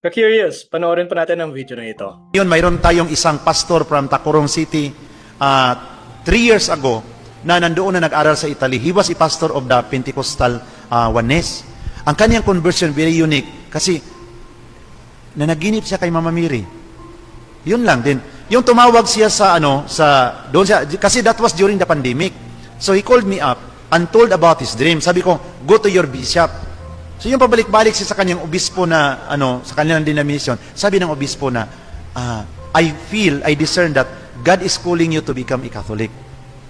Ka-curious, panoorin pa natin ang video na ito. Yun, mayroon tayong isang pastor from Tacurong City 3 years ago na nandoon na nag-aral sa Italy. He was a pastor of the Pentecostal Oneness. Ang kanyang conversion very unique kasi nanaginip siya kay Mama Mary. Yun lang din. Yung tumawag siya sa doon siya, kasi that was during the pandemic. So he called me up and told about his dream. Sabi ko, go to your bishop. So yung pabalik-balik siya sa kanyang obispo na, sa kanilang denomination, sabi ng obispo na, I discern that God is calling you to become a Catholic.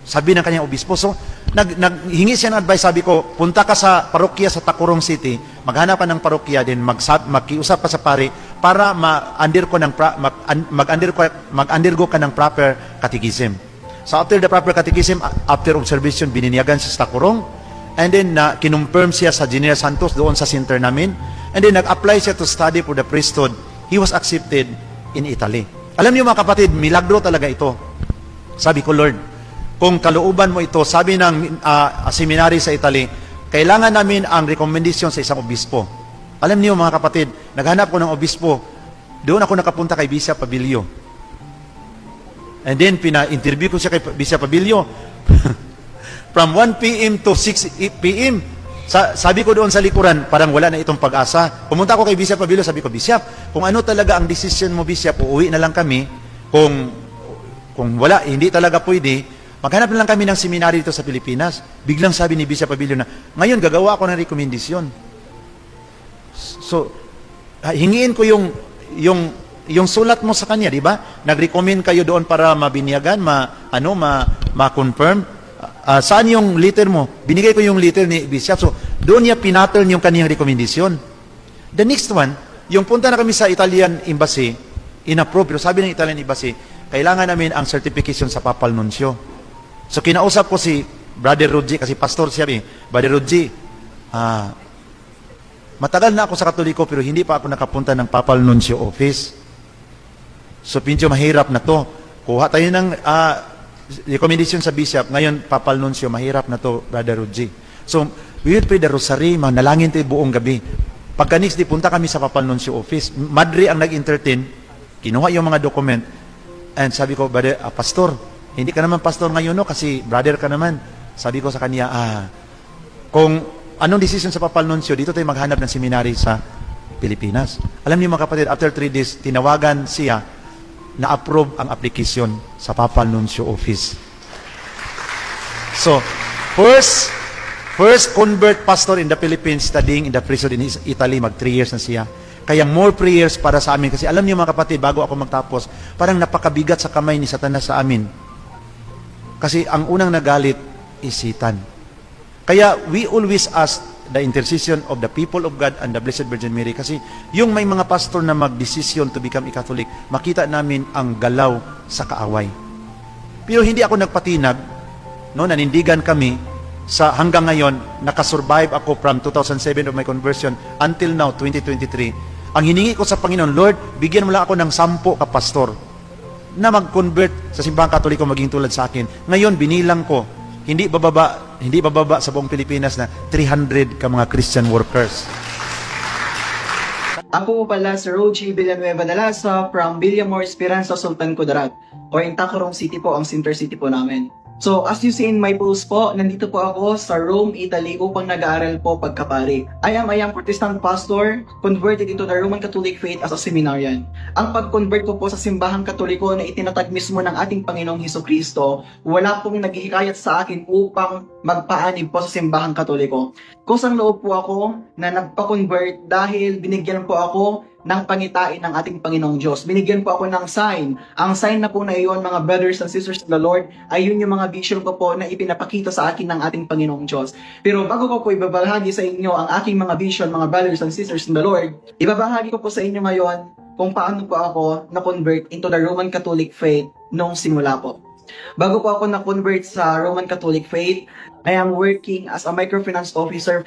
Sabi ng kanyang obispo. So, naghingi siya ng advice, sabi ko, punta ka sa parokya sa Tacurong City, maghanap ka ng parokya din, magkiusap ka sa pari, para mag-undergo ka ng proper catechism. So after the proper catechism, after observation, bininyagan siya sa Tacurong, and then kinumperm siya sa General Santos doon sa center namin, and then nag-apply siya to study for the priesthood. He was accepted in Italy. Alam niyo mga kapatid, milagro talaga ito. Sabi ko, Lord, kung kalooban mo ito, sabi ng seminary sa Italy, kailangan namin ang recommendation sa isang obispo. Alam niyo mga kapatid, naghanap ko ng obispo, doon ako nakapunta kay Bishop Pabilio. And then, pina-interview ko siya kay Bishop Pabilio. From 1 p.m. to 6 p.m. Sabi ko doon sa likuran, parang wala na itong pag-asa. Pumunta ako kay Bishop Pabilio, sabi ko, Bishop, kung ano talaga ang decision mo, Bishop, uuwi na lang kami. Kung wala, hindi talaga pwede, maghanap na lang kami ng seminary dito sa Pilipinas. Biglang sabi ni Bishop Pabilio na, ngayon gagawa ako ng rekomendasyon. So, hingiin ko yung sulat mo sa kanya, di ba? Nag-recommend kayo doon para mabinyagan, ma-confirm. Saan yung letter mo? Binigay ko yung letter ni Bishop. So, doon niya pinattern yung kaniyang rekomendasyon. The next one, yung punta na kami sa Italian Embassy, inapprove. Pero sabi ng Italian Embassy, kailangan namin ang certification sa Papal Nuncio. So, kinausap ko si Brother Ruggie, kasi pastor siya. Brother Ruggie, matagal na ako sa Katoliko, pero hindi pa ako nakapunta ng Papal Nuncio office. So, pincho mahirap na to. Kuha tayo ng recommendation sa bishop. Ngayon, Papal Nuncio, mahirap na to, Brother Ruggie. So, we will pray the rosary, manalangin tayo buong gabi. Pagka next day, punta kami sa Papal Nuncio office. Madre ang nag-entertain, kinuha yung mga document, and sabi ko, Brother, pastor, hindi ka naman pastor ngayon, no? Kasi brother ka naman. Sabi ko sa kanya, kung anong decision sa Papal Nuncio, dito tayo maghanap ng seminary sa Pilipinas. Alam niyo mga kapatid, after 3 days, tinawagan siya, na-approve ang application sa Papal Nuncio office. So, first convert pastor in the Philippines studying in the priesthood in Italy, mag 3 years na siya. Kaya more prayers para sa amin. Kasi alam niyo mga kapatid, bago ako magtapos, parang napakabigat sa kamay ni Satanas sa amin. Kasi ang unang nagalit is Satan. Kaya we always ask the intercession of the people of God and the Blessed Virgin Mary. Kasi yung may mga pastor na mag-decision to become a Catholic, makita namin ang galaw sa kaaway. Pero hindi ako nagpatinag, nanindigan kami, sa hanggang ngayon, nakasurvive ako from 2007 of my conversion until now, 2023. Ang hiningi ko sa Panginoon, Lord, bigyan mo lang ako ng 10 kapastor na mag-convert sa simbahang Katoliko maging tulad sa akin. Ngayon, binilang ko, hindi bababa sa buong Pilipinas na 300 ka mga Christian workers. Ako po pala si Rogie Villanueva Dalasa from Villamor Esperanza, Sultan Kudarat, or in Tacurong City po, ang center city po namin. So, as you see in my post po, nandito po ako sa Rome, Italy upang nag-aaral po pagkapari. I am a young Protestant pastor, converted into the Roman Catholic faith as a seminarian. Ang pag-convert ko po sa simbahang Katoliko na itinatag mismo ng ating Panginoong Hesukristo, wala pong naghihikayat sa akin upang magpaanib po sa simbahang Katoliko. Kusang loob po ako na nagpa-convert dahil binigyan po ako ng pangitain ng ating Panginoong Diyos. Binigyan po ako ng sign. Ang sign na po na iyon, mga brothers and sisters of the Lord, ay yun yung mga vision ko po na ipinapakita sa akin ng ating Panginoong Diyos. Pero bago ko po ibabahagi sa inyo ang aking mga vision, mga brothers and sisters in the Lord, ibabahagi ko po sa inyo ngayon kung paano po ako na-convert into the Roman Catholic faith nung simula po. Bago po ako na-convert sa Roman Catholic faith, I am working as a microfinance officer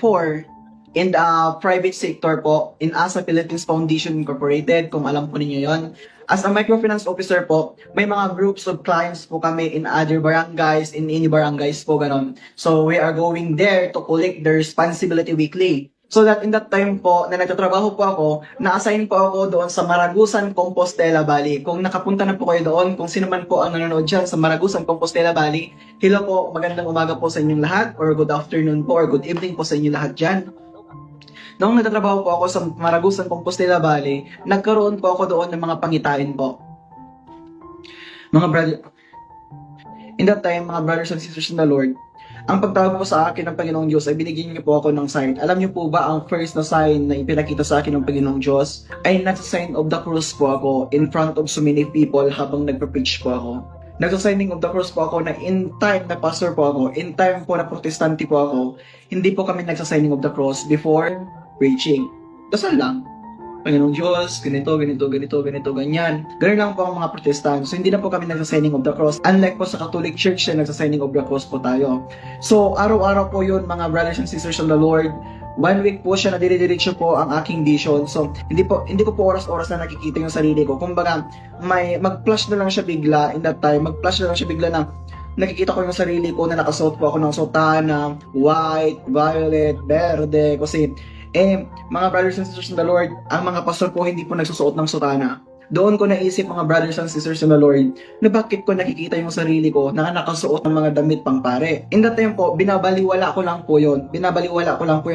in the private sector po, in ASA Philippines Foundation Incorporated, kung alam po ninyo yon. As a microfinance officer po, may mga groups of clients po kami in other barangays, in any barangays po, ganon. So, we are going there to collect the responsibility weekly. So that in that time po, na nagtatrabaho po ako, na-assign po ako doon sa Maragusan, Compostela Valley. Kung nakapunta na po kayo doon, kung sino man po ang nanonood dyan sa Maragusan, Compostela Valley, hello po, magandang umaga po sa inyong lahat, or good afternoon po, or good evening po sa inyong lahat dyan. Noong nagtatrabaho po ako sa Maragusan, Compostela Valley, nagkaroon po ako doon ng mga pangitain po. Mga brother, in that time, mga brothers and sisters in the Lord, ang pagtawag po sa akin ng Panginoong Diyos ay binigyan niyo po ako ng sign. Alam niyo po ba ang first na sign na ipinakita sa akin ng Panginoong Diyos ay nasa sign of the cross po ako in front of so many people habang nagpa-preach po ako. Nagsa-signing of the cross po ako na in time na pastor po ako, in time po na protestante po ako, hindi po kami nagsa-signing of the cross before preaching. Dasal lang. Panginoong Diyos, ganito, ganyan. Ganun lang po ang mga protestant. So, hindi na po kami nagsa-signing of the cross. Unlike po sa Catholic Church na nagsa-signing of the cross po tayo. So, araw-araw po yun, mga brothers and sisters of the Lord. 1 week po siya na dire-diretso po ang aking vision. So, hindi ko po oras-oras na nakikita yung sarili ko. Kumbaga, mag-flash na lang siya bigla in that time. Mag-flash na lang siya bigla na nakikita ko yung sarili ko na nakasuot po ako ng sotana, white, violet, verde, kasi mga brothers and sisters in the Lord, ang mga pastor po hindi po nagsusuot ng sotana. Doon ko naisip, mga brothers and sisters in the Lord, na bakit ko nakikita yung sarili ko na nakasuot ng mga damit pang pare. In that time po, binabaliwala ko lang po yun.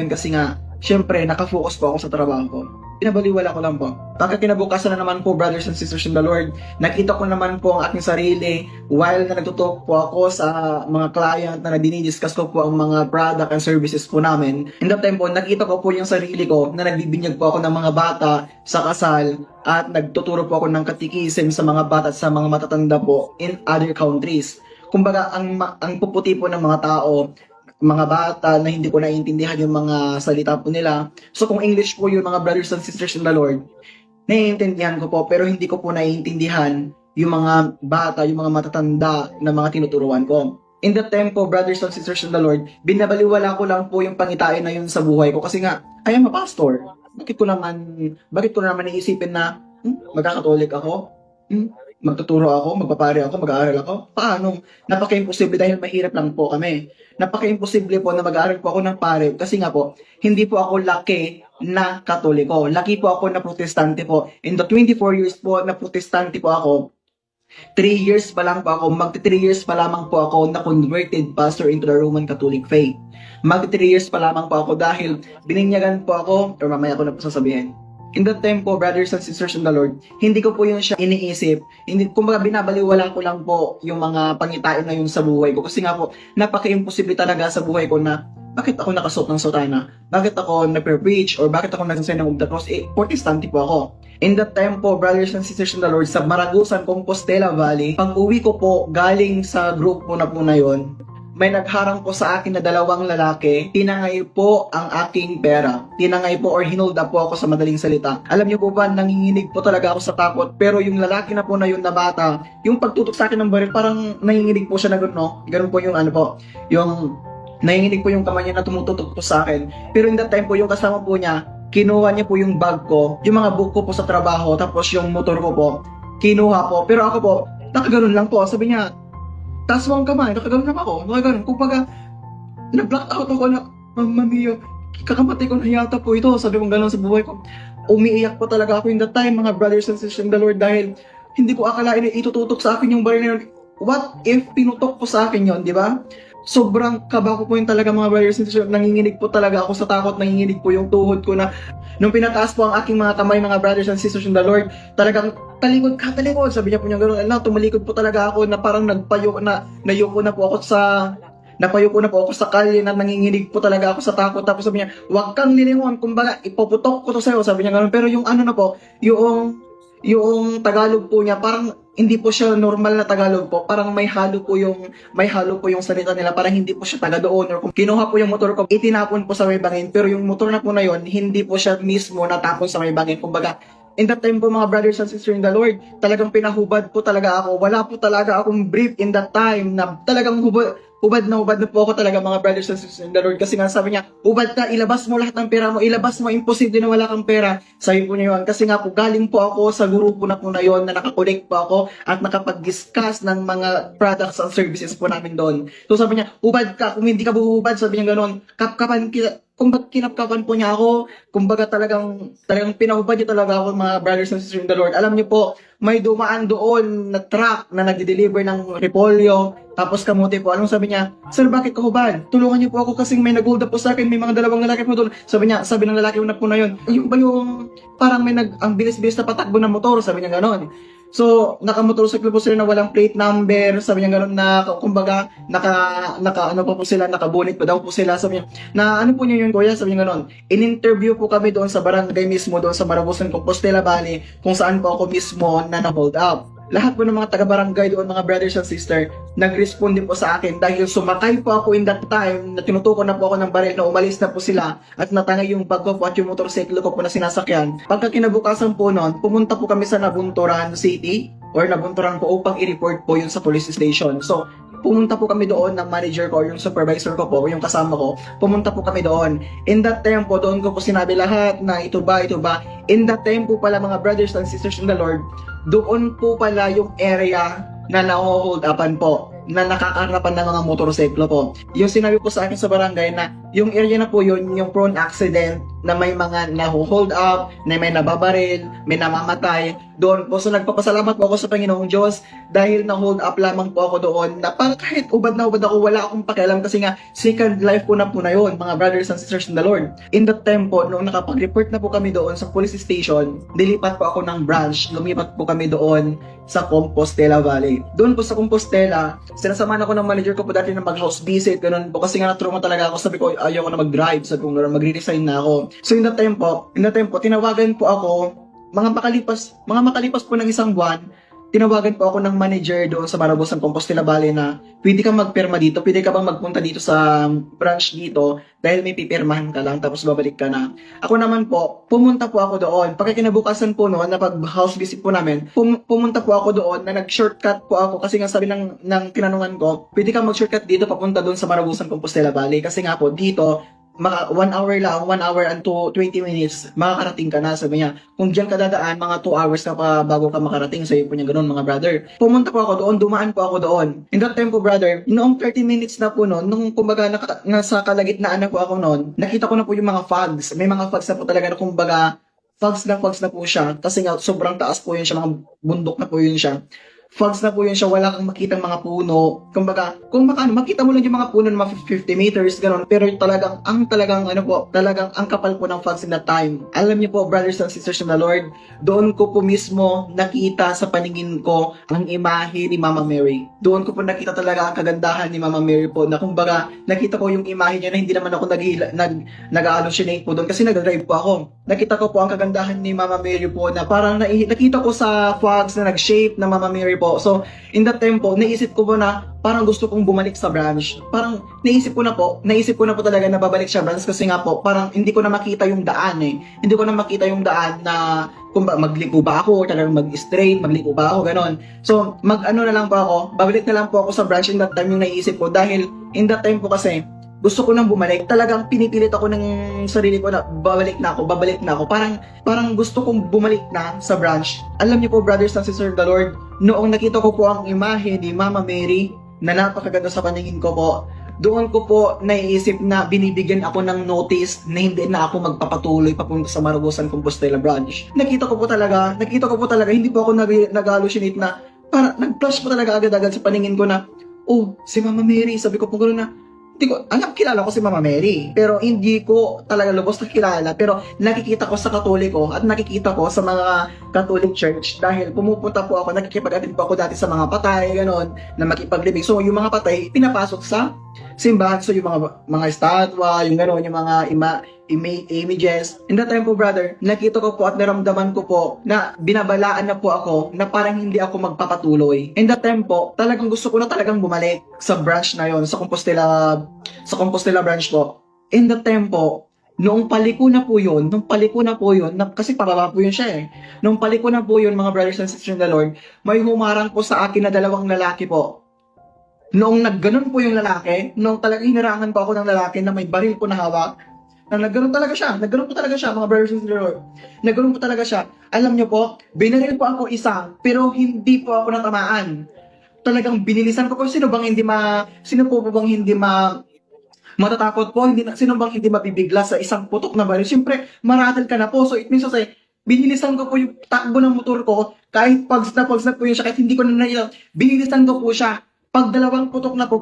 Kasi nga, syempre, nakafocus po ako sa trabaho ko. Binabaliwala ko lang po. Pagka kinabukasan na naman po, brothers and sisters in the Lord, nakita ko naman po ang aking sarili while na nagtutalk po ako sa mga client na dinidiscuss ko po ang mga product and services po namin. In that time po, nakita ko po yung sarili ko na nagbibinyag po ako ng mga bata sa kasal at nagtuturo po ako ng katikisim sa mga bata at sa mga matatanda po in other countries. Kumbaga, ang puputi po ng mga tao, mga bata na hindi ko naiintindihan yung mga salita po nila. So kung English po yung mga brothers and sisters in the Lord, naiintindihan ko po, pero hindi ko po naiintindihan yung mga bata, yung mga matatanda na mga tinuturuan ko. In that time po, brothers and sisters in the Lord, binabaliwala ko lang po yung pangitain na yun sa buhay ko kasi nga, I am a pastor. Bakit ko naman iisipin na magkakatolik ako? Magtuturo ako, magpapare ako, mag-aaral ako? Paano? Napaka-imposible dahil mahirap lang po kami. Napaka-imposible po na mag-aaral po ako ng pare kasi nga po, hindi po ako laki na katoliko. Laki po ako na protestante po. In the 24 years po na protestante po ako, 3 years pa lang po ako, magti 3 years pa lamang po ako na converted pastor into the Roman Catholic faith. Magti 3 years pa lamang po ako dahil bininyagan po ako, or mamaya ko na po sasabihin. In that time po, brothers and sisters in the Lord, hindi ko po yun siya iniisip. Kumbaga binabaliwala ko lang po yung mga pangitain na yun sa buhay ko. Kasi nga po, napaka-imposible talaga sa buhay ko na bakit ako nakasuot ng sotana? Bakit ako nagpe-preach? Or bakit ako nagsasign ng the cross? Protestante po ako. In that time po, brothers and sisters in the Lord, sa Maragusan, Compostela Valley, pag uwi ko po galing sa group po na yun, may nagharang po sa akin na 2 lalaki, tinangay po ang aking pera. Tinangay po or hinold up po ako sa madaling salita. Alam niyo po ba, nanginginig po talaga ako sa takot. Pero yung lalaki na po na yun na bata, yung pagtutok sa akin ng baril, parang nanginginig po siya na gano'n, no? Ganun po yung yung nanginginig po yung kamay niya na tumututok po sa akin. Pero in that time po, yung kasama po niya, kinuha niya po yung bag ko, yung mga book ko po sa trabaho, tapos yung motor ko po, kinuha po. Pero ako po, nakaganon lang po. Sabi niya, taas mo ang kamay, nakaganon lang ako. Nakaganon. Kumbaga, na-black out ako na, Mamiyo, kakamatay ko na yata po ito. Sabi kong gano'n sa buhay ko. Umiiyak po talaga ako in that time, mga brothers and sisters in the Lord, dahil hindi ko akalain na itututok sa akin yung baril na yun. What if pinutok po sa akin yun, di ba? Sobrang kaba ko po yun talaga, mga brothers and sisters. Nanginginig po talaga ako sa takot, nanginginig po yung tuhod ko na nung pinataas po ang aking mga kamay, mga brothers and sisters in the Lord, talagang talikod ka, talikod. Sabi niya po niya gano'n, tumalikod po talaga ako na parang nayuko na po ako sa kalye na nanginginig po talaga ako sa takot. Tapos sabi niya, huwag kang nilingon, kumbaga ipoputok ko to sa'yo, sabi niya gano'n. Pero yung yung Tagalog po niya, parang hindi po siya normal na Tagalog po. Parang may halo po yung salita nila. Parang hindi po siya taga doon. Or kung kinuha po yung motor ko, itinapon po sa may bangin. Pero yung motor na po na yun, hindi po siya mismo natapon sa may bangin. Kumbaga, in that time po, mga brothers and sisters in the Lord, talagang pinahubad po talaga ako. Wala po talaga akong brief in that time na talagang hubad na po ako talaga, mga brothers and sisters in the Lord. Kasi nga sabi niya, hubad ka, ilabas mo lahat ng pera mo, ilabas mo, imposible na wala kang pera. Sabi po niya yun. Kasi nga po, galing po ako sa grupo na po na yun, na nakakolect po ako at nakapag-discuss ng mga products and services po namin doon. So sabi niya, hubad ka, kung hindi ka buhubad, sabi niya gano'n, kapkapan kita, kumbaga kinapkapan po niya ako, kumbaga talagang pinahubad niya talaga ako mga brothers and sisters in the Lord. Alam niyo po, may dumaan doon na truck na nagde-deliver ng repolyo, tapos kamote po. Anong sabi niya? Sir, bakit kahubad? Tulungan niyo po ako kasi may nag-hold up po sa akin, may mga dalawang lalaki po doon. Sabi ng lalaki na po na yun, yung ba yung parang ang bilis-bilis na patakbo ng motor, sabi niya gano'n. So, nakamotorsiklo po sila na walang plate number, sabi niya gano'n na, kumbaga, ano pa po sila, nakabunit pa daw po sila, sabi niya, na ano po niyo yun, kuya, sabi niya gano'n, in-interview po kami doon sa barangay mismo, doon sa Marabusan, Compostela Valley, kung saan po ako mismo na na-hold up. Lahat po ng mga taga-barangay doon, mga brothers and sisters, nag-respond din po sa akin dahil sumakay po ako in that time na tinutukan na po ako ng baril na umalis na po sila at natangay yung bag ko po at yung motorsiklo ko po na sinasakyan. Pagka kinabukasan po noon, pumunta po kami sa Nabunturan City or Nabunturan po upang i-report po yun sa police station. So, pumunta po kami doon ng manager ko, yung supervisor ko po, yung kasama ko, pumunta po kami doon. In that time po, doon ko po sinabi lahat na ito ba. In that time po pala mga brothers and sisters in the Lord, doon po pala yung area na na-hold upan po, na nakakarapan ng mga motorsiklo po. Yung sinabi po sa akin sa barangay na yung area na po yun, yung prone accident, na may mga na-hold up, na may nababaril, may namamatay, doon po. So nagpapasalamat po ako sa Panginoong Diyos dahil na-hold up lamang po ako doon na parang kahit ubad na ubad ako, wala akong pakialam kasi nga second life po na yun, mga brothers and sisters in the Lord. In that time po, noong nakapag-report na po kami doon sa police station, dilipat po ako ng branch, lumipat po kami doon sa Compostela Valley. Doon po sa Compostela, sinasamahan ako ng manager ko po dati na mag-house visit, ganun po, kasi nga na-trauma talaga ako, sabi ko ayaw ko na mag-drive, sabi ko magre-resign na ako. So in that time po, tinawagan po ako, mga makalipas po ng isang buwan, tinawagan po ako ng manager doon sa Marabusan, Compostela Valley na pwede kang magpirma dito, pwede ka bang magpunta dito sa branch dito dahil may pipirmahan ka lang tapos babalik ka na. Ako naman po, pumunta po ako doon. Pagka kinabukasan po noon na pag house visit po namin, pumunta po ako doon na nag-shortcut po ako kasi nga sabi ng tinanungan ko, pwede kang mag-shortcut dito papunta doon sa Marabusan, Compostela Valley kasi nga po dito 1 hour lang, 1 hour and 20 minutes, makakarating ka na. Sabi niya, kung diyan ka dadaan, mga 2 hours ka pa bago ka makarating. Sabi po niya ganun, mga brother. Pumunta po ako doon, dumaan po ako doon. In that time po, brother, noong 30 minutes na po noon, nung kumbaga nasa kalagitnaan na po ako noon, nakita ko na po yung mga fogs. May mga fogs na po talaga na kumbaga, fogs na po siya. Kasi nga, sobrang taas po yun siya, mga bundok na po yun siya. Fogs na po yun siya, wala kang makitang mga puno. Kumbaga, makita mo lang yung mga puno ng mga 50 meters, gano'n. Pero talagang ang kapal po ng fogs in that time. Alam niyo po, brothers and sisters in the Lord, doon ko po mismo nakita sa paningin ko ang imahe ni Mama Mary. Doon ko po nakita talaga ang kagandahan ni Mama Mary po, na kumbaga, nakita ko yung imahe niya na hindi naman ako nag-hallucinate po doon kasi nag-drive po ako. Nakita ko po ang kagandahan ni Mama Mary po na parang nakita ko sa fogs na nag-shape na Mama Mary po. So, in that time po, naisip ko po na parang gusto kong bumalik sa branch. Parang naisip ko na po talaga na babalik sa branch kasi nga po, parang hindi ko na makita yung daan eh. Hindi ko na makita yung daan na kung magliko ba ako, talagang mag-straight, magliko ba ako, ganon. So, na lang po ako, babalik na lang po ako sa branch in that time yung naisip ko dahil in that time po kasi, gusto ko nang bumalik. Talagang pinipilit ako ng sarili ko na babalik na ako. Parang gusto kong bumalik na sa branch. Alam niyo po, brothers and sisters of the Lord, noong nakita ko po ang imahe ni Mama Mary na napakaganda sa paningin ko po, doon ko po naiisip na binibigyan ako ng notice na hindi na ako magpapatuloy papunta sa Marabusan, Compostela branch. Nakita ko po talaga, hindi po ako nag-hallucinate na, para nag-flash po talaga agad-agad sa paningin ko na, oh, si Mama Mary, sabi ko po gano'n na, kilala ko si Mama Mary, pero hindi ko talaga lubos na kilala, pero nakikita ko sa Katoliko at nakikita ko sa mga Catholic Church dahil pumupunta po ako, nakikipag-attend po ako dati sa mga patay, ganon, na makipaglibing. So, yung mga patay, pinapasok sa simbahan. So, yung mga estatwa, yung ganon, yung mga images. In that time po, brother, nakita ko po at naramdaman ko po na binabalaan na po ako na parang hindi ako magpapatuloy. In that time po, talagang gusto ko na talagang bumalik sa branch na yon, sa Compostela branch po. In that time po, noong paliko na po yun, kasi pababa po yun siya eh. Noong paliko na po yun, mga brothers and sisters in the Lord, may humarang po sa akin na 2 lalaki po. Noong nagganon po yung lalaki, noong talagang hinarangan po ako ng lalaki na may baril po na hawak, na nagganon talaga siya, mga brothers and sisters in the Lord. Nagganon po talaga siya. Alam niyo po, binaril po ako isa, pero hindi po ako natamaan. Talagang binilisan ko, sino po bang hindi Matatakot po, sino bang hindi mabibigla sa isang putok na baril? Siyempre, marattle ka na po. So, it means to say, binilisan ko po yung takbo ng motor ko, kahit pags na po yun siya, kahit hindi ko na nailang, binilisan ko po siya. Pang dalawang putok na po,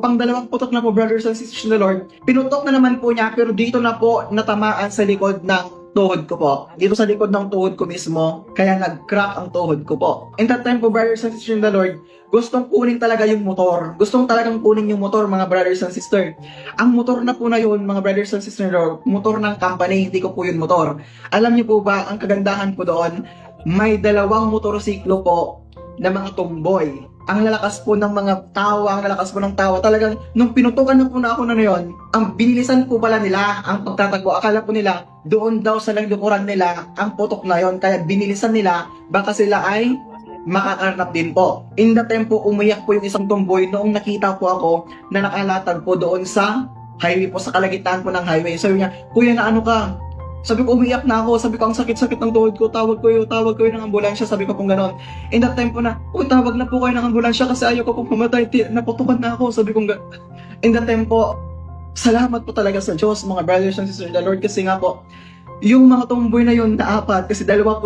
brothers and sisters in the Lord, pinutok na naman po niya, pero dito na po natamaan sa likod ng tuhod ko po. Dito sa likod ng tuhod ko mismo, kaya nag-crack ang tuhod ko po. In that time po, brothers and sisters in the Lord, gustong kunin talaga yung motor. Gustong talagang kunin yung motor, mga brothers and sisters. Ang motor na po na yun, mga brothers and sisters in the Lord, motor ng company, hindi ko po yun motor. Alam niyo po ba, ang kagandahan po doon, may dalawang motorsiklo po na mga tomboy. Ang lalakas po ng mga tawa, talagang nung pinutukan na po na ako na yun, ang binilisan po pala nila ang pagtatagpo. Akala po nila, doon daw sa likuran nila ang putok na yon, kaya binilisan nila, baka sila ay makakarnap din po. In the time po, umiyak po yung isang tomboy noong nakita po ako na nakalatag po doon sa highway po, sa kalagitnaan po ng highway. Sabi niya, kuya na ano ka? Sabi ko, umiyak na ako. Sabi ko, ang sakit-sakit ng tuhod ko. Tawag ko yun ng ambulansya. Sabi ko pong ganon. In that time po na, tawag na po kayo ng ambulansya kasi ayaw ko pong pumatay. Naputukan na ako. Sabi ko, in that time po, salamat po talaga sa Diyos, mga brothers and sisters in the Lord. Kasi nga po, yung mga tomboy na yun na apat, kasi dalawa po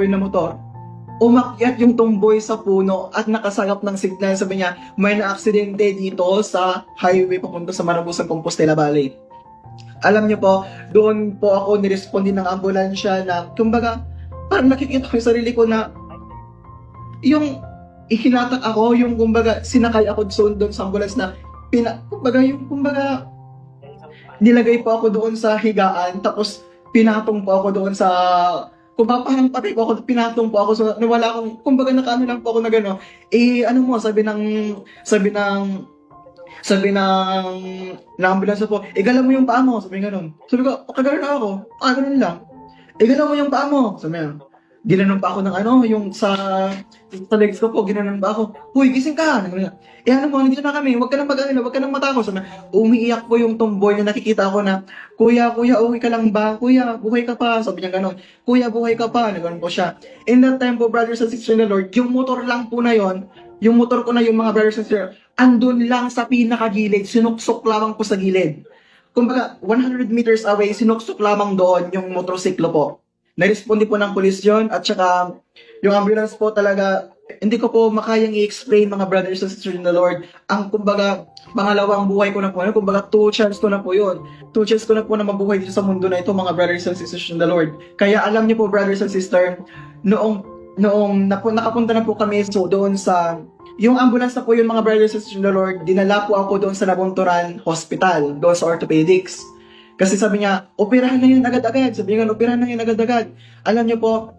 yun na motor, umakyat yung tomboy sa puno at nakasagap ng signal. Sabi niya, may na-aksidente dito sa highway papunta sa Marabusan, Compostela Valley. Alam niyo po, doon po ako nirespondi ng ambulansya na, kumbaga, parang nakikita ko yung sarili ko na, yung ihinatak ako, yung kumbaga, sinakay ako doon sa ambulance na, kumbaga, nilagay po ako doon sa higaan, tapos pinatong po ako doon sa, parang patay po ako, pinatong po ako, so nawala akong, kumbaga nakaano lang po ako na gano'n, sabi ng ambulance po, igala mo yung paa mo, sabi nga nun. Sabi ko, kagano'n na ako, ganun lang. Igala mo yung paa mo, sabi nga. Ginanon pa ako ng yung sa legs ko po, ginanon pa ako. Huy, gising ka! Ano mo, nandito na kami, huwag ka nang huwag ka nang matakot. Sabi nga, umiiyak po yung tomboy na nakikita ko na, Kuya, okay ka lang ba? Kuya, buhay ka pa. Sabi niya gano'n, Kuya, buhay ka pa. Nagano'n po siya. In that time po, brothers and sisters in the Lord, yung motor lang po na yon, yung motor ko na yung mga brothers and sisters, andun lang sa pinakagilid, sinuksok lamang po sa gilid. Kumbaga, 100 meters away, sinuksok lamang doon yung motorsiklo po. Na-respondi po ng police yun, at saka yung ambulance po talaga, hindi ko po makayang i-explain, mga brothers and sisters in the Lord. Ang kumbaga, pangalawang buhay ko na po, kumbaga 2 chance ko na po yun. 2 chance ko na po na mabuhay dito sa mundo na ito, mga brothers and sisters in the Lord. Kaya alam niyo po, brothers and sisters, noong nakapunta na po kami doon sa, yung ambulance na po yun, mga brothers and sisters in the Lord, dinala po ako doon sa Nabunturan Hospital, doon sa orthopedics. Kasi sabi niya, operahan na yun agad-agad. Sabi niya, operahan na yun agad-agad. Alam niyo po,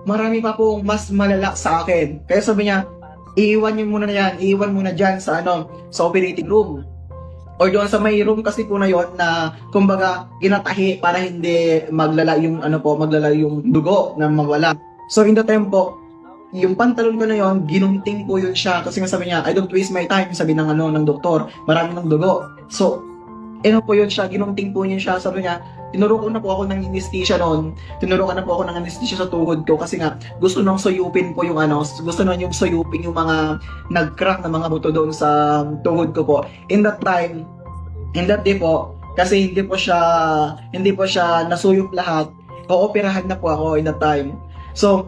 marami pa pong mas malala sa akin. Kaya sabi niya, iiwan muna dyan sa sa operating room. Or doon sa may room kasi po na yon na, kumbaga, ginatahi para hindi maglala yung dugo na mawala. So in the time po, yung pantalon ko na yon, ginunting po yun siya. Kasi nga sabi niya, I don't waste my time, sabi ng ng doktor, marami ng dugo. So, po yun siya, ginunting po niya siya, sabi niya, tinurukan na po ako ng anesthesia noon. Tinurukan na po ako ng anesthesia sa tuhod ko kasi nga gusto nang suyupin po yung gusto nang yung suyupin yung mga nag-crack na mga buto doon sa tuhod ko po. In that day po, kasi hindi po siya nasuyop lahat, ooperahan na po ako in that time. So,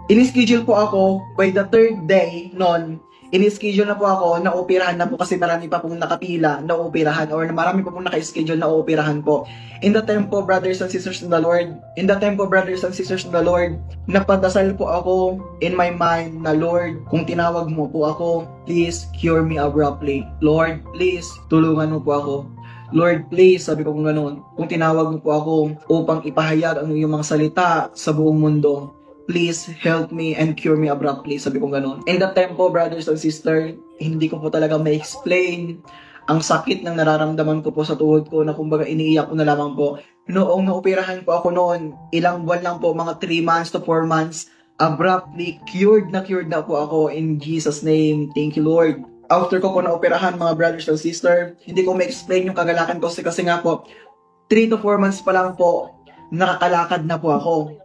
in-schedule po ako by the 3rd day noon. In-schedule na po ako na operahan na po kasi marami pa pong nakapila na operahan or marami pa pong naka-schedule na operahan po. In the time po, brothers and sisters in the Lord, napadasal po ako in my mind na, Lord, kung tinawag mo po ako, please cure me abruptly. Lord, please, tulungan mo po ako. Lord, please, sabi ko kung gano'n, kung tinawag mo po ako upang ipahayag ang iyong mga salita sa buong mundo, please help me and cure me abruptly, sabi ko gano'n. In that time po, brothers and sisters, hindi ko po talaga ma-explain ang sakit ng nararamdaman ko po sa tuhod ko na kumbaga iniiyak ko na lamang po. Noong naoperahan po ako noon, ilang buwan lang po, mga 3 months to 4 months, abruptly cured na po ako in Jesus' name. Thank you, Lord. After ko po naoperahan, mga brothers and sisters, hindi ko ma-explain yung kagalakan ko kasi nga po, 3 to 4 months pa lang po, nakakalakad na po ako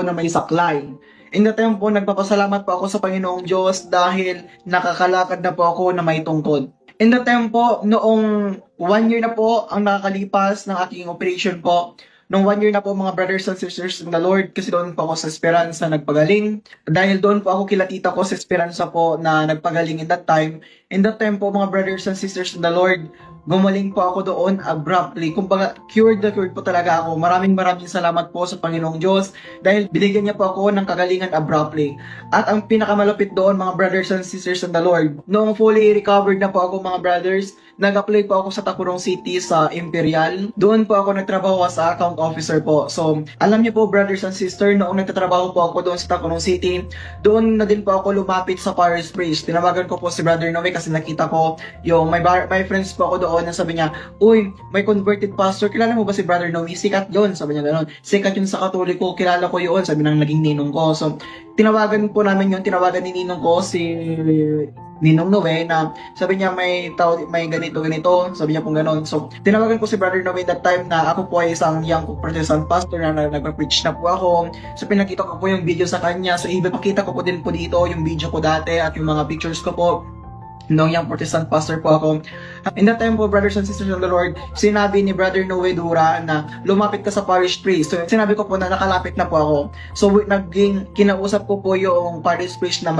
na may saklay. In the time po, nagpapasalamat po ako sa Panginoong Diyos dahil nakakalakad na po ako na may tungkod. In the time po, noong 1 year na po ang nakakalipas ng aking operation po. Noong 1 year na po mga brothers and sisters in the Lord, kasi doon po ako sa Esperanza nagpagaling. Dahil doon po ako kila tita ko sa Esperanza po na nagpagaling in that time. In that time po mga brothers and sisters in the Lord, gumaling po ako doon abruptly. Kumbaga, cured na cured po talaga ako. Maraming salamat po sa Panginoong Diyos dahil binigyan niya po ako ng kagalingan abruptly. At ang pinakamalupit doon mga brothers and sisters in the Lord, noong fully recovered na po ako mga brothers, nag-apply po ako sa Tacurong City sa Imperial. Doon po ako nagtrabaho sa account officer po. So, alam niyo po brothers and sisters, noong nagtatrabaho po ako doon sa Tacurong City, doon na din po ako lumapit sa Paris Priest. Tinawagan ko po si Brother Noe kasi nakita ko yung may friends po ako doon na sabi niya, uy, may converted pastor, kilala mo ba si Brother Noe? Sikat yun, sabi niya gano'n. Sikat yun sa Katoliko, kilala ko yun, sabi ng naging ninong ko. So, tinawagan po namin yun, tinawagan ni ninong ko si Ninong Noe na sabi niya may ganito, sabi niya pong gano'n. So, tinawagan ko si Brother Noe that time na ako po ay isang young Protestant pastor na nagpa-preach na po ako. So, pinakita ko po yung video sa kanya. So, ipapakita ko po din po dito yung video ko dati at yung mga pictures ko po nung young Protestant pastor po ako. In that time po, brothers and sisters of the Lord, sinabi ni Brother Noe Dura na lumapit ka sa parish priest. So, sinabi ko po na nakalapit na po ako. So, kinausap ko po yung parish priest na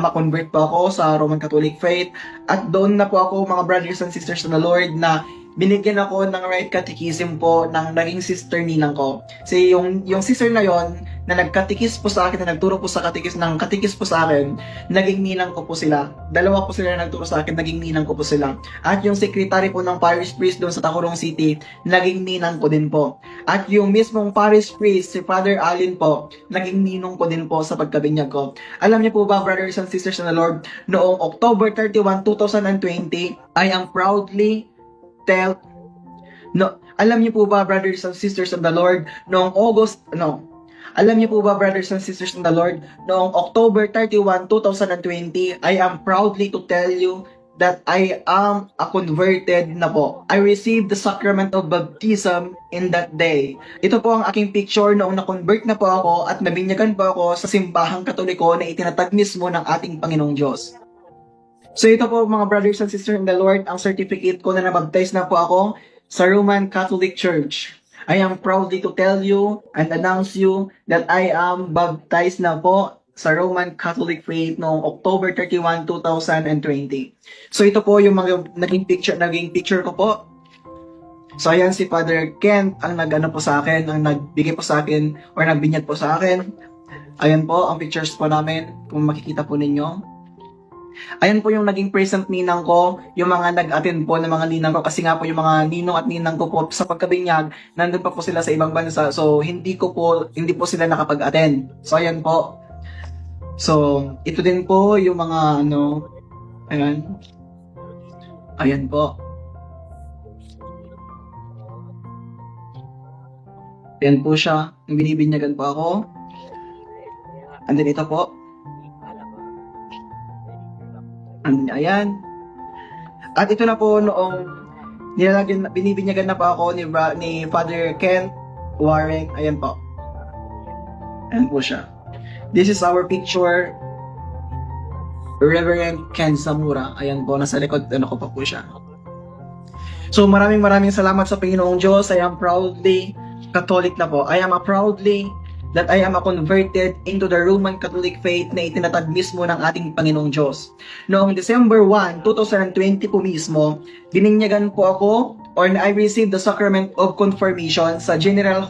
ma-convert po ako sa Roman Catholic faith. At doon na po ako, mga brothers and sisters of the Lord, na binigyan ako ng right catechism po ng naging sister ninang ko. Kasi yung sister na yon na nagkatikis po sa akin, na nagturo po sa katikis po sa akin, naging ninang ko po sila. Dalawa po sila na nagturo sa akin, naging ninang ko po sila. At yung secretary po ng parish priest doon sa Tacurong City, naging ninang ko din po. At yung mismong parish priest, si Father Allen po, naging ninong ko din po sa pagkabinyag ko. Alam niyo po ba, brothers and sisters in the Lord, noong October 31, 2020, I am proudly alam niyo po ba, brothers and sisters in the Lord, noong October 31, 2020, I am proudly to tell you that I am a converted na po. I received the sacrament of baptism in that day. Ito po ang aking picture noong na-convert na po ako at nabinyagan po ako sa simbahang Katoliko na itinatag mismo ng ating Panginoong Diyos. So ito po mga brothers and sisters in the Lord, ang certificate ko na nabaptize na po ako sa Roman Catholic Church. I am proudly to tell you and announce you that I am baptized na po sa Roman Catholic faith noong October 31, 2020. So ito po yung mga naging picture ko po. So ayan si Father Kent ang nag-ano po sa akin, ang nagbigay po sa akin or nagbinyag po sa akin. Ayan po ang pictures po namin kung makikita po ninyo. Ayan po yung naging present ninang ko, yung mga nag-attend po ng mga ninang ko kasi nga po yung mga ninong at ninang ko po sa pagkabinyag, nandun pa po sila sa ibang bansa. So hindi po sila nakapag-attend. So ayan po. So ito din po yung mga ayan. Ayan po. Ayan po siya. Binibinyagan po ako. And then ito po. Ayan. At ito na po noong binibinyagan na po ako ni Father Kent Warren. Ayan po. Ayan po siya. This is our picture. Reverend Ken Zamora. Ayan po, nasa likod ko pa po siya. So maraming salamat sa Panginoong Diyos. I am proudly Catholic na po. I am that I am a converted into the Roman Catholic faith na itinatag mismo ng ating Panginoong Diyos. Noong December 1, 2020 po mismo, bininyagan po ako or I received the sacrament of confirmation sa General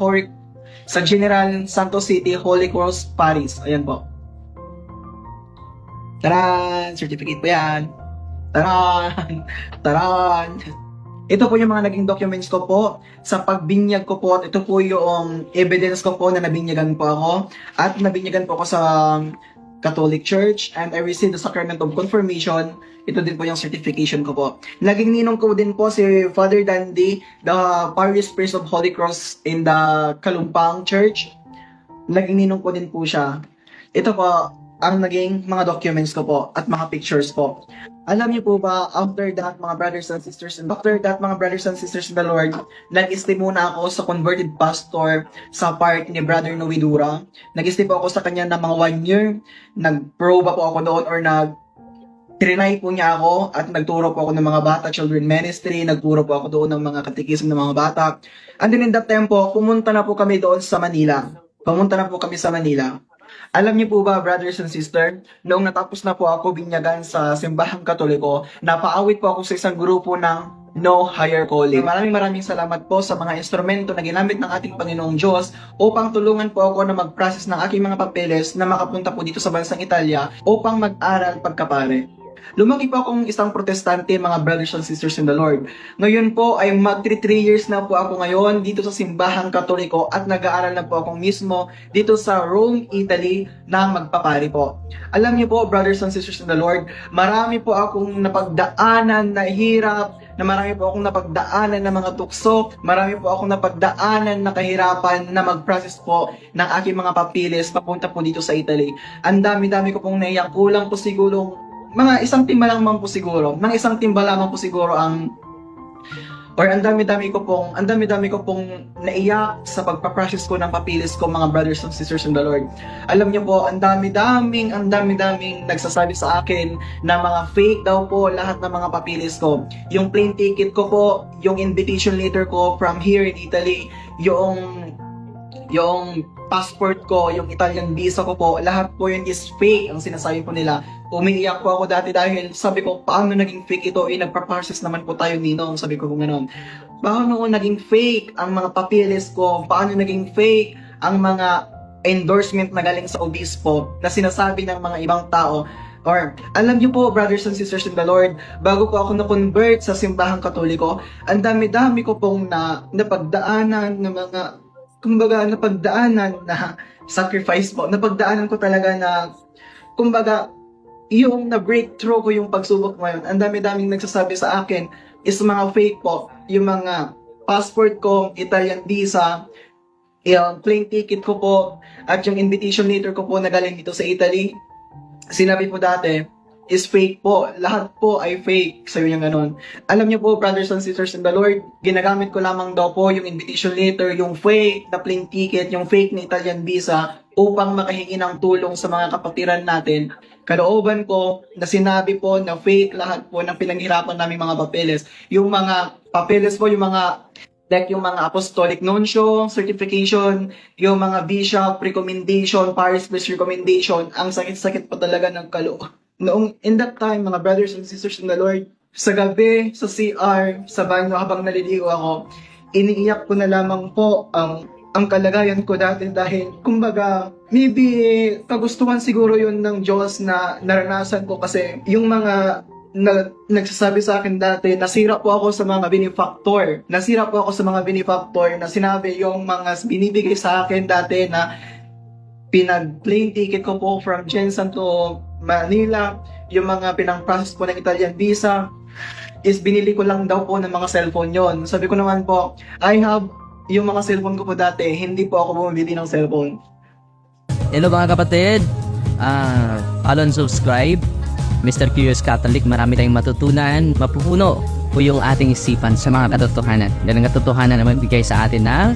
Santos City Holy Cross Parish. Ayan po. Taran! Certificate po yan. Taran! Ito po yung mga naging documents ko po sa pagbinyag ko po at ito po yung evidence ko po na nabinyagan po ako at nabinyagan po ako sa Catholic Church and I received the sacrament of confirmation. Ito din po yung certification ko po. Naging ninong ko din po si Father Dandy, the parish priest of Holy Cross in the Kalumpang Church. Naging ninong ko din po siya. Ito po ang naging mga documents ko po at mga pictures po. Alam niyo po ba, after that mga brothers and sisters in the Lord, nag-stay muna ako sa converted pastor sa part ni Brother Noe Dura. Nag-stay po ako sa kanya ng mga 1 year. Nag-proba po ako doon or trinay po niya ako at nagturo po ako ng mga bata, children ministry, nagturo po ako doon ng mga katekism ng mga bata. And then in that time po, pumunta na po kami doon sa Manila. Pumunta na po kami sa Manila. Alam niyo po ba, brothers and sisters, noong natapos na po ako binyagan sa simbahang Katoliko, napaawit po ako sa isang grupo ng No Higher Calling. Maraming salamat po sa mga instrumento na ginamit ng ating Panginoong Diyos upang tulungan po ako na mag-process ng aking mga papeles na makapunta po dito sa bansang Italia upang mag-aral pagkapare. Lumaki po akong isang protestante, mga brothers and sisters in the Lord. Ngayon po ay mag-3 years na po ako ngayon dito sa simbahang Katoliko at nag-aaral na po ako mismo dito sa Rome, Italy na magpapari po. Alam niyo po, brothers and sisters in the Lord, marami po akong napagdaanan na hirap, na marami po akong napagdaanan na mga tukso, marami po akong napagdaanan na kahirapan na mag-process po ng aking mga papilis papunta po dito sa Italy. Ang dami-dami ko pong naiyak, kulang po siguro mga isang timba lang po siguro ang ang dami-dami ko pong naiyak sa pagpa-process ko ng papilis ko, mga brothers and sisters in the Lord. Alam niyo po, ang dami-daming nagsasabi sa akin na mga fake daw po lahat ng mga papilis ko. Yung plane ticket ko po, yung invitation letter ko from here in Italy, yung passport ko, yung Italian visa ko po, lahat po yun is fake ang sinasabi po nila. Umiiyak po ako dati dahil sabi ko, paano naging fake ito? Nagpa-process naman po tayo, Ninong. Sabi ko kung gano'n. Paano naging fake ang mga papilis ko? Paano naging fake ang mga endorsement na galing sa obispo na sinasabi ng mga ibang tao? Or, alam niyo po, brothers and sisters in the Lord, bago po ako na-convert sa simbahang Katoliko, ang dami-dami ko pong napagdaanan ng mga napagdaanan na sacrifice po. Napagdaanan ko talaga na, yung na-breakthrough ko yung pagsubok ngayon. Ang dami-daming nagsasabi sa akin is mga fake po. Yung mga passport ko, Italian visa, yung plane ticket ko po, at yung invitation letter ko po na galing dito sa Italy, sinabi po dati, is fake po. Lahat po ay fake. Sabi niya ganun. Alam niyo po, brothers and sisters in the Lord, ginagamit ko lamang daw po yung invitation letter, yung fake na plane ticket, yung fake na Italian visa, upang makahingi ng tulong sa mga kapatiran natin. Kalooban ko na sinabi po na fake lahat po ng pinanghirapan namin mga papeles. Yung mga papeles po, yung mga apostolic nuncio, certification, yung mga bishop recommendation, parish priest recommendation, ang sakit-sakit po talaga ng kalooban. Noong in that time, mga brothers and sisters in the Lord, sa gabi, sa CR, sa banyo habang naliligo ako, iniiyak ko na lamang po ang kalagayan ko dati dahil, maybe kagustuhan siguro yun ng Diyos na naranasan ko kasi yung mga nagsasabi sa akin dati, nasira po ako sa mga benefactor na sinabi yung mga binibigay sa akin dati na pinag-plane ticket ko po from Jensen to Manila, yung mga pinang-process po ng Italian visa, is binili ko lang daw po ng mga cellphone yon. Sabi ko naman po, I have yung mga cellphone ko po dati, hindi po ako bumili ng cellphone. Hello mga kapatid, follow and subscribe, Mr. Curious Catholic. Marami tayong matutunan, mapupuno po yung ating isipan sa mga katotohanan. Yan ang katotohanan na magbigay sa atin ng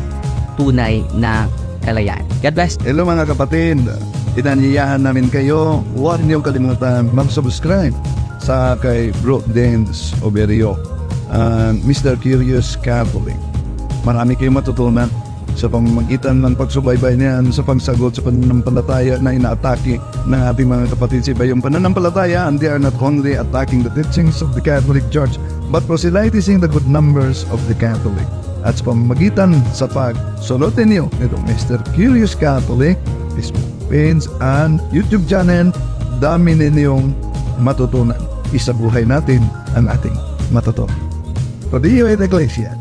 tunay na kalayaan. God bless. Hello mga kapatid, inanyayahan namin kayo, huwag niyong kalimutan mag-subscribe sa kay Bro Dens Oberio, Mr. Curious Catholic. Marami kayong matutunan sa pamamagitan ng pagsubaybay niyan sa pagsagot sa pananampalataya na inaatake ng ating mga kapatid sa iba. Yung pananampalataya, and they are not only attacking the teachings of the Catholic Church, but proselytizing the good numbers of the Catholic. At sa pamamagitan sa pagsunutin niyo nito Mr. Curious Catholic, Facebook page and YouTube channel, dami ninyong matutunan. Isabuhay natin ang ating matutunan. Todio et Iglesia.